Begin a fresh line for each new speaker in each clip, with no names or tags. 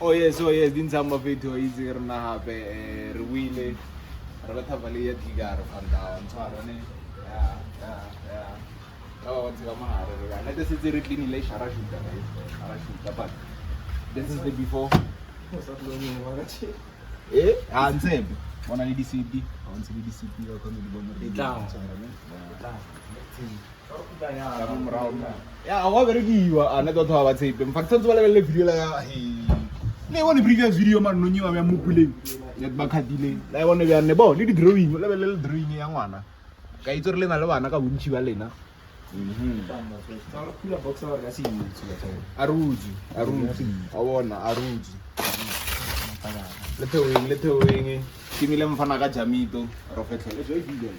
Oh yes, din some of it easy rena hape re wile re batla Valet ya tigare van down tshwara ne ya oh it's come hard re this is re clean ile shara shoot but this is the before ansebe bona le DCP onse le DCP ka kone di bona re tshwara ne ya wa berekiwa ana tlo thwa ba tshepe in fact tsentse ba lebelle video la le one previous video man no nyiwa ya mopuleng ya ba khadile la one be ne bo le di drawing le lebelle drawing ya ngwana ka itse re le na le bana ka bontshi ba lena aruji a bona aruji le tewing kimile mfana ka jamito ro fetlhele jo video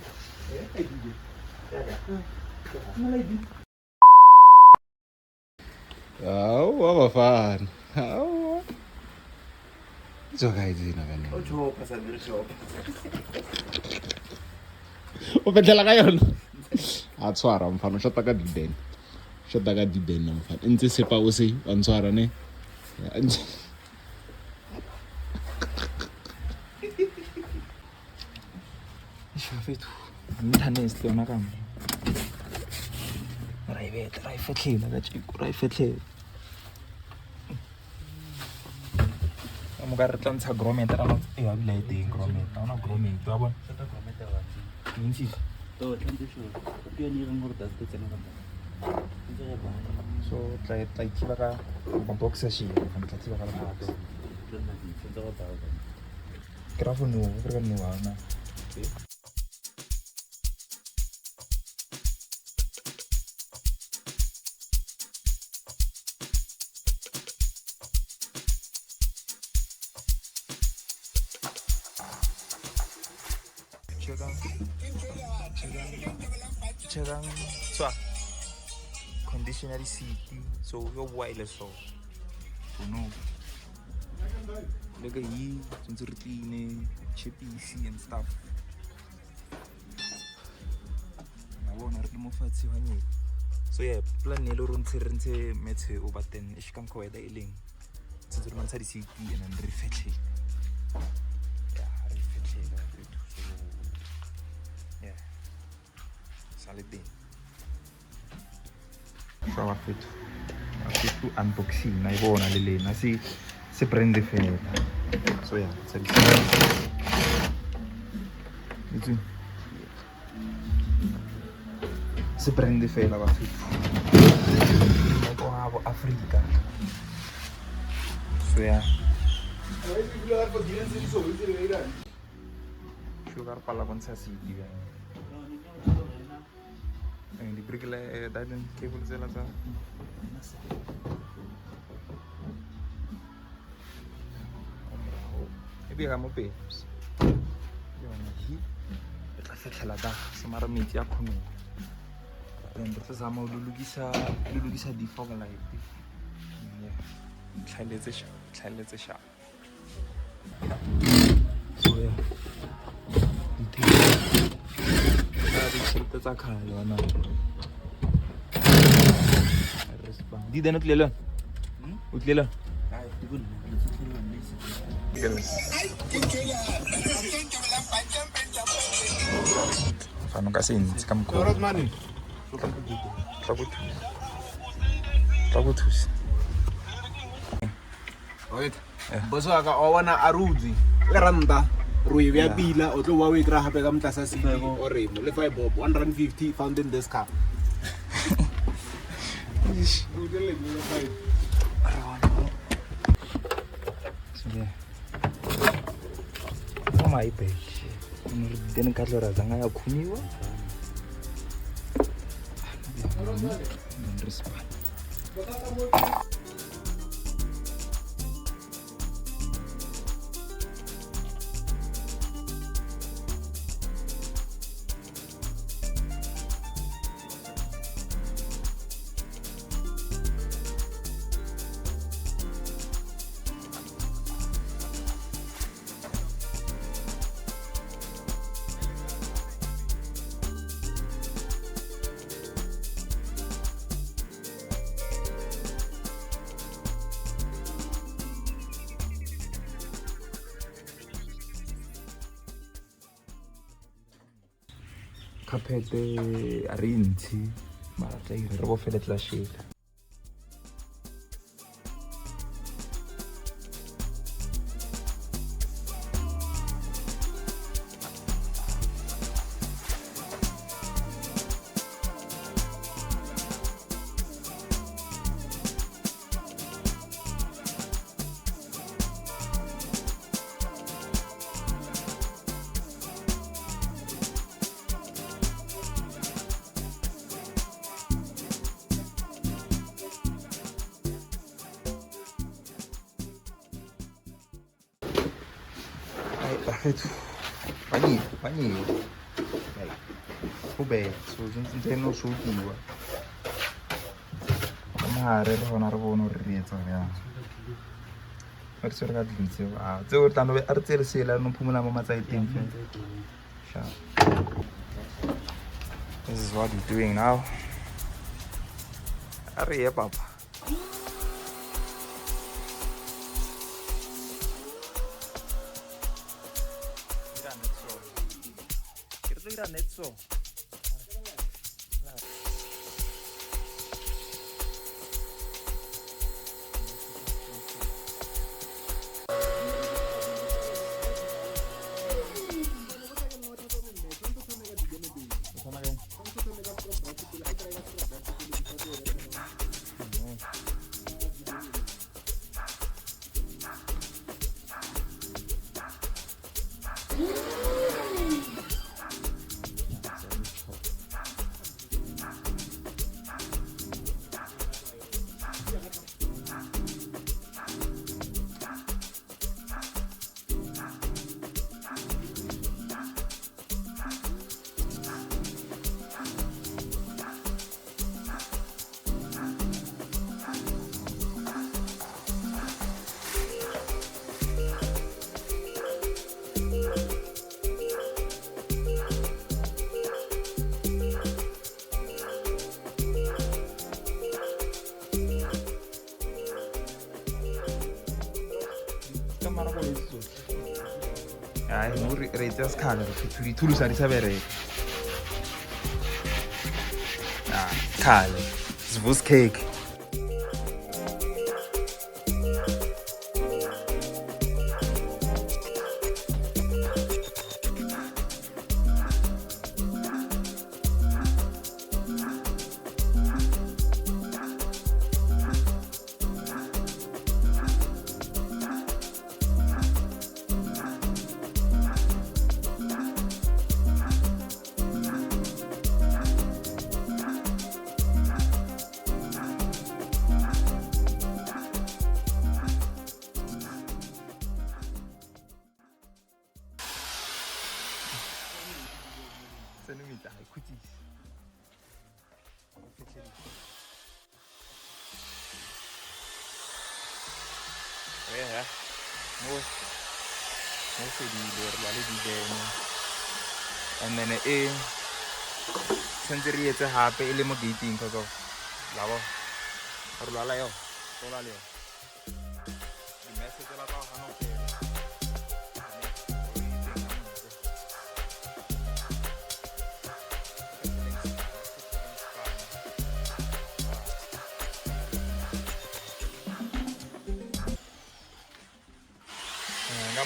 wa fun. It's okay, CHOPPA, Samir, CHOPPA. Upetela ka yona. A tshwara mfana shota ka diden. Shota ka diden mfana. Ntse sepa o se a ntshwara ne.
Shafetu. Mthane isihlona kami. Rayibethe, rayifetlhela ka tshiko, rayifetlhela. Ka re tla ntsha grommet ra e ba bila teng grommet a ona grommet wa bona seta grommet wa ntsi to tlante sho ke ni re ngor dasta tsena ka so tla kiba ka boxer shi ka tla kiba ka la box tsena di tsena ka ba grafo no re ka no wana Tshepang tswa conditionary seat so yo wireless so no lega yi tsuntsu rutine chipisi and stuff na bona re mo fatse hanye so yeah plan ne le ro ntse metse over 10 e shikang ko weda ileng tsuntsu re mantsa di seat and then re fetlhe Salete. So afetu unboxing na ibona le lena si prende fela. So yeah, it's si prende fela ba fetu. Ko ha bo Africa. So yeah. Sugar pala kon sa city ga. Di briggle dan cable zela ta e ga mo pe yona hi e tla fetlela da samara metsi a khono then re tsa mo lulugisa di fog light tlhaletse sha so yeah tsa khale yona di dena tlela o tlela fano ka sentse ka mko tla go thusa
right boso ka o bona aruzi le randa Rui via pila o tlo wa we kra hape ka mtlasa se o re mo le 5 bob 150 found in this car o dele le 5
oh my page den ka tlora zanga ya khumiwa carpet a re ntsi mara tla ire re bofele tla shela. Banyile go bad so ntse no shutiwa ka mahare re gona re bone gore re etsa bjang re se re ka dintse tseo re tano a re tsele sela no phumula mo matsaiteng fela. This is what we're doing now. Are ye papa netso ai mo re etsa skhala re dithulusa di sa bereka khale zvus cake Yeah, most of the and then since it's a happy ilimo gating because of lava or lalayo the message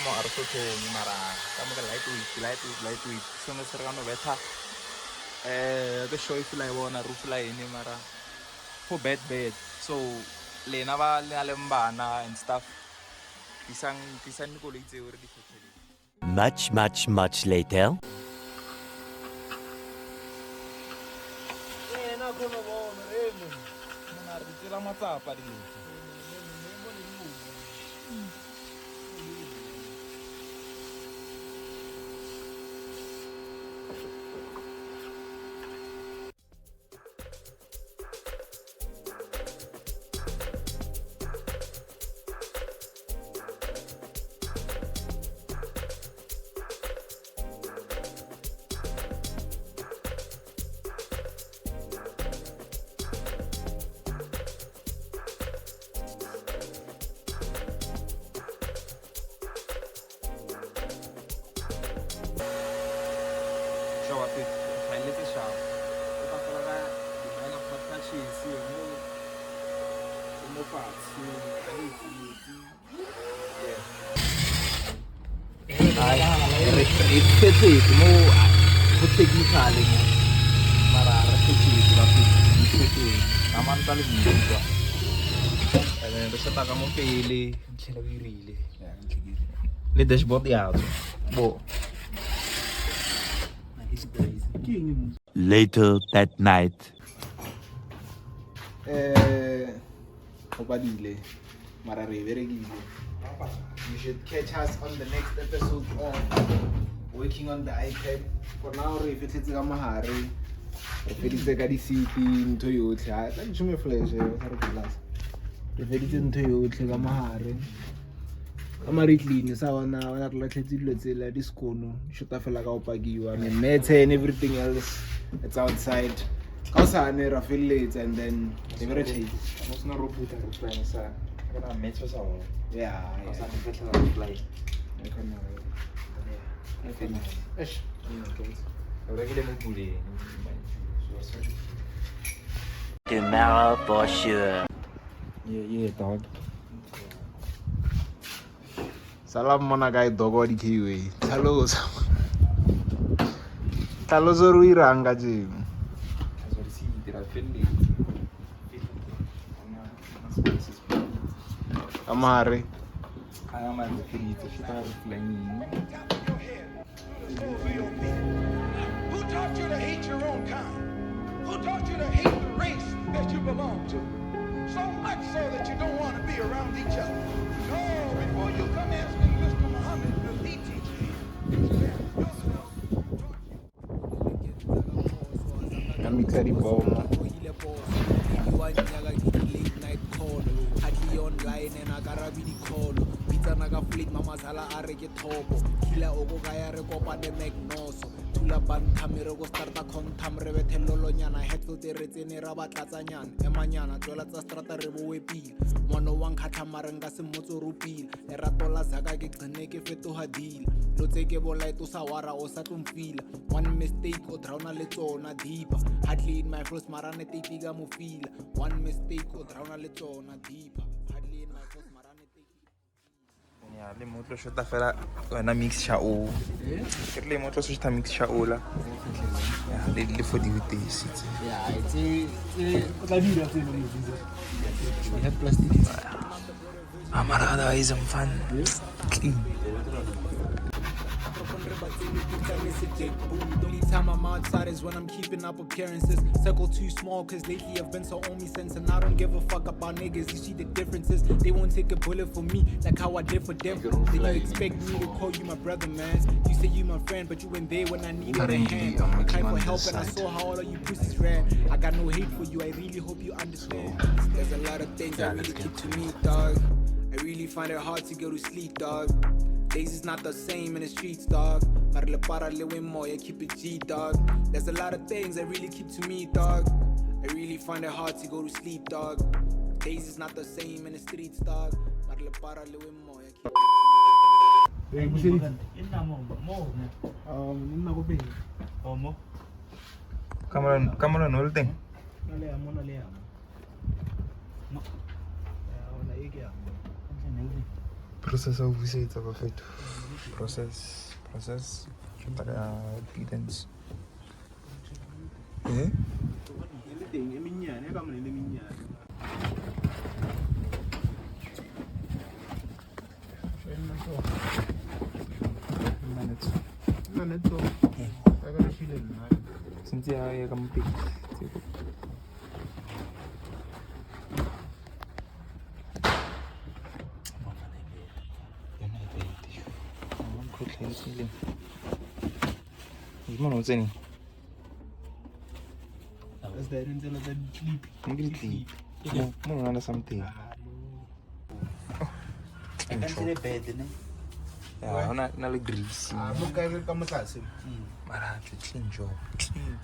mo arso to mara kamo ka lightweight so na sera no betha the show if la bona roof line mara for bed so lena ba le alembana and stuff kisang ko le itse ore di fetele
much later
na go no bona mona re tsela matsapa di let's shout. Kita pernah di mana pernah sih mau pasti ripeto mo technically mo mara ripeto tapi ripeto naman paling dito adesso sa taka mo pili c'è la virile le dashboard yato bo
Later that night.
Obadile, mara reveregile. You should catch us on the next episode of Working on the iPad. For now, if it's a mahari, if it's a gadisiti into you, I'm sure flash. If it's into you, it's a mahari. I'm a clean, so now I'm not like this corner. Should I feel like I'll pag you? I mean, meds and everything else, it's outside. Cause I need affiliates and then they very cheap.
I was not robot reply, sir. I got a match or so.
Yeah,
I was not reply.
I can know. I can know. Ish.
Regular bully.
Tomorrow for sure.
Yeah, dog.
Salam mona guy dogo di kiwi. Talos. Talos ruiranga jim. Amare.
I'm a finito, she thought of playing.
Who taught you to hate your own kind? Who taught you to hate the race that you belong to? So much so that you don't want to be around each other. No, before you come asking Mr. Muhammad, does he teach you?
I'm excited bomb.
Online and I got a video call. Pizza naga flick mama sala areke topo. Kila ogo gaya re kopa de megnoso. Tula ban kamera go starta contam re bethelolo nyana headphone te re tsene ra ba tlatsanyana. Emanyana tsola tsa strata re bo wepile. Mono wang khatha marenga se motso rupile. Le rato la zaka ke gcine ke fetoha deal. Lo tseke bola ito sa wara o sa tlomfila. One mistake o drauna le tsona deeper. Hardly in my first marane te tiga mo fila. One mistake o drauna le tsona deeper.
Yeah, le motlo shota fela wena mix cha o. Ke le motlo shota mix cha o la. Yeah, le for the days.
Yeah, it's a video for you. We have plastic.
Amarada is fun. Clean.
Only time I'm outside is when I'm keeping up appearances. Circle too small, cause lately I've been so on me sense. And I don't give a fuck about niggas, you see the differences. They won't take a bullet for me, like how I did for them. Then you expect me to call you my brother, man. You say you my friend, but you weren't there when I needed a hand. I cried for help and I saw how all of you pussies ran. I got no hate for you, I really hope you understand. There's a lot of things I really keep to me, dog. I really find it hard to go to sleep, dog. Days is not the same in the streets, dog. But le para le win more, yeah, keep it G, dog. There's a lot of things I really keep to me, dog. I really find it hard to go to sleep, dog. Days is not the same in the streets, dog. But le para le win more, yeah, keep it
Come on, all thing. Process of visit of effect. Process. Evidence. Eh? Since I come pick. Gimana sini? Sleep. Mau ada something. Ya, na le greasy. Mara, clean job. Clean.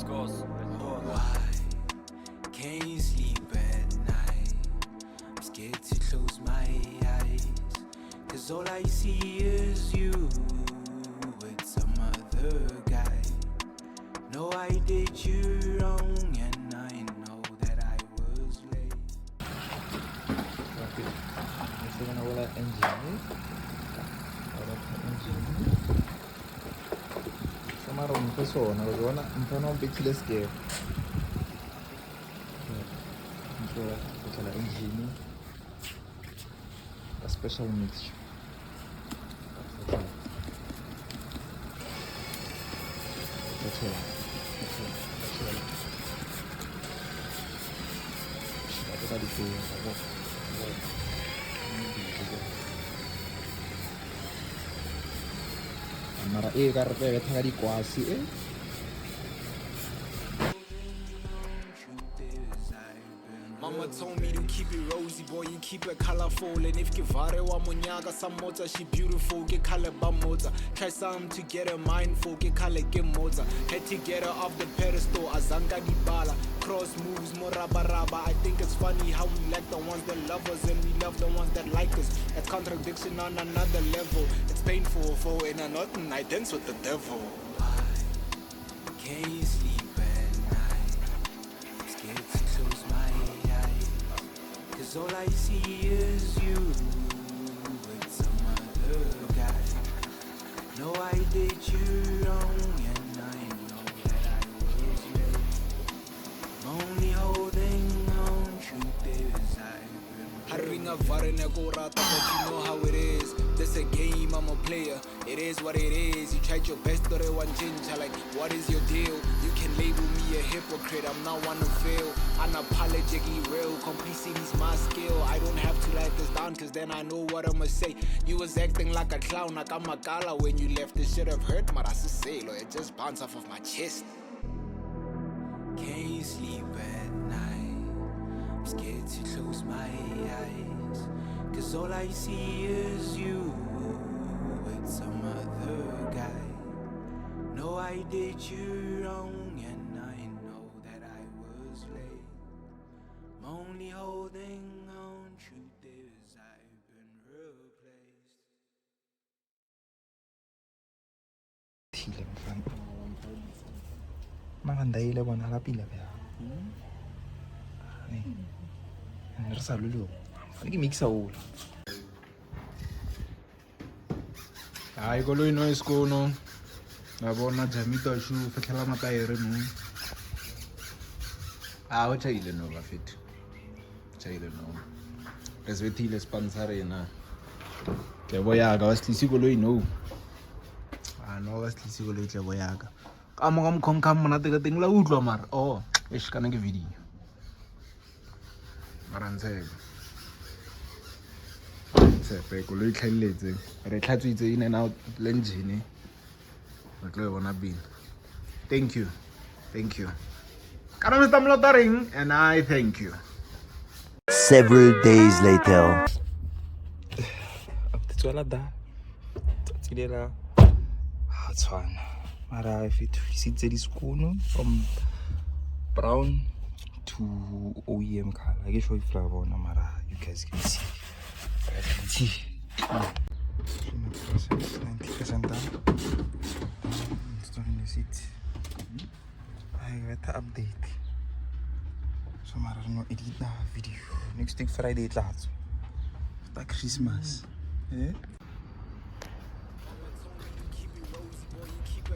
course.
Why can't you sleep at night? I'm scared to close my eyes, 'cause all I see is you with some other guy. No, I did you wrong, and I know that I was late.
Okay. Ito na wala engine. Wala engine. So maroon pa so na wala mfano bigla scare. So wala engine. A special mixture. That's all. Mara karpe betha di kwasi
Mama told me to keep it rosy, boy, you keep it colorful. And if you vare wa monyaga, some mota, she beautiful, get color ba mota. Try something to get her mindful, get color, get mota. Had to get her off the pedestal, azanga di bala. Cross moves, more raba raba. I think it's funny how we like the ones that love us and we love the ones that like us. That's contradiction on another level. It's painful for in a nothing, I dance with the devil. Why can't you sleep at night? I'm scared to close my eyes, 'cause all I see is you with some other guy. No, I did you wrong, and I know that I was late. I'm only holding on, truth is I've been Haringa varene ko rata, but you know how it is. This a game, I'm a player. It is what it is. You tried your best, but it one ginger. Like, what is your deal? You can label me a hypocrite. I'm not one to fail. Unapologetically real. Complicity's my skill. I don't have to write this down, 'cause then I know what I'ma say. You was acting like a clown, like I'm a gala when you left. This should have hurt, but I say, it just bounced off of my chest. Can't you sleep at night? I'm scared to close my eyes, 'cause all I see is you with some other guy. No, I did you wrong, and I know that I was late. I'm only holding on, truth is I've been replaced.
Thile mfana. Maganda ile bona la pila ya. Ni re sa lulu. Fane ke mixa o.
Hayi koloi no iskono. Na bona jamita shu fetlela mataere mo. O chaile no ba fit. Chaile no. Resvetile sponsor ena. Ke boya ga waslisi koloi no. No waslisi koloi tle boya ga. Ka mo ga mkhonka mona te ka teng la utlwa mara. Ish kana ke video. Marantshe. Tsepe koloi tlhailetse. Re tlhatswitse in and out engine. Re tlo bona bin. Thank you. Thank you. Kana Mr. Mlotaring, and I thank you.
Several days later.
Tswela da. Tsidela. Tswana. Mara if it sitse di skono from brown to OEM color. I guess you flavor bona mara you guys can see. I can see. 90% down. Installing the seat. I got to update. So mara no edit na video. Next week Friday it laat. After Christmas. Yeah.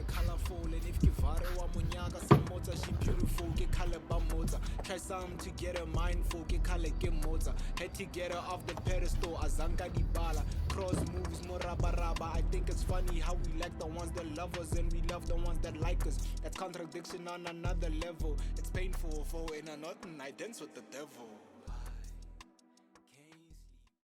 Colorful, and if you vare wa monyaga, some mota, she beautiful, get color ba mota. Try something to get her mindful, get color, get mota. Had to get her off the pedestal, azanga di bala. Cross moves, more raba raba. I think it's funny how we like the ones that love us and we love the ones that like us. That's contradiction on another level. It's painful for in a nothing, I dance with the devil.